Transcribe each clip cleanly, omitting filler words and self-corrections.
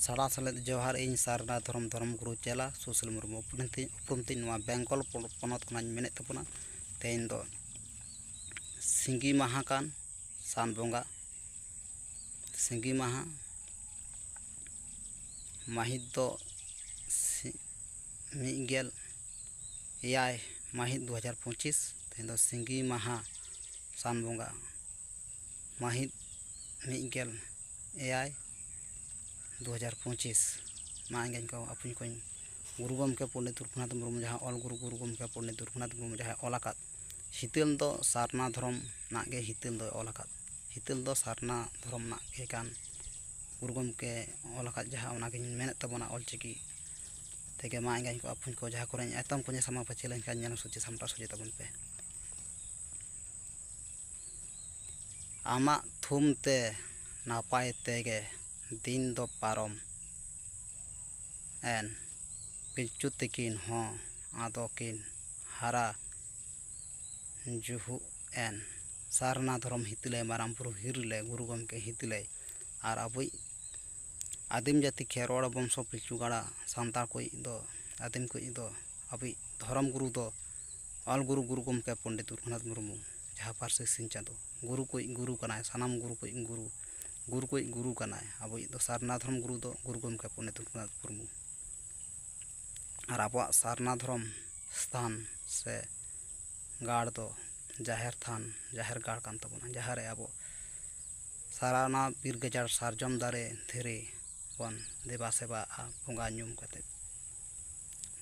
साड़ा सलेद जोहार इन सारना धरम धरम गुरु चेला सुशील मुर्मू उपरुम तीन बेंगल पनत मेने तबना तेन दो सिंगी माहा कान सान बंगा सिंगी माहा माहित दो मिगेल एयाय माहित 2025 तेन दो सिंगी माहा सान बंगा माहित मिगेल एयाय 2025 मांगें को अपन को गुरु गमके पंडित रघुनाथ मुर्मू जहाँ ऑल गुरु गुरु गमके पंडित रघुनाथ मुर्मू जहाँ ऑलाकात हितल दो सारना धर्म नागे हितल दो ऑलाकात हितल दो सारना धर्म नागे कान गुरु गमके ऑलाकात जहाँ उनागे मेने तबना ऑलचिकी तेगे मांगें को अपन को जहाँ कोरें एतम को समा पचेलें का जन सूची सामटा सूची तबन पे आमा थुम ते नापाय तेगे दिन दो पारम एन पिलचु तकिन हों आदो किन हारा जुहु एन सारना धरम हितले मारामपुर हिरले गुरु गमके हितले और अबुई आदिम जाति खेरवाड़ वंश पिलचु गाड़ा सांतार को दो आदिम को दो अबुई धरम गुरु दो ऑल गुरु गुरु गमके पंडित रघुनाथ मुर्मू जहाँ पार्से सिंह चाँदो गुरु को गुरु कनाय सानाम गुरु को गुरु कनाय अब दो सारना धर्म गुरु दो गुरु गमके पंडित रघुनाथ मुर्मू और अब सारना धर्म स्थान से गाड़ दो जाहेर थान जाहेर गाड़ कान तबना जहाँ रे अब साराना बीर गजार सारजम दारे धीरे बन देवा सेवा बंगा ᱧᱩᱢ कते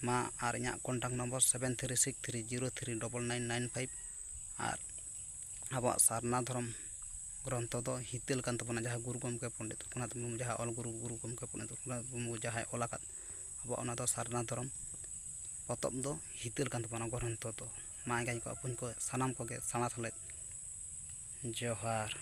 मा और इना कॉन्टैक्ट नंबर 7363039995 और अब सारना धर्म ग्रंथ दो हितल कान तबना जहाँ गुरु गमके पंडित रघुनाथ मुर्मू जहाँ ऑल गुरु गुरु गमके पंडित रघुनाथ मुर्मू जहाँ ऑलाकात अब ओना दो सारना धर्म पतब दो हितल कान तबना ग्रंथ दो मांगें को अपन को सानाम को गे साना सलेद जोहार।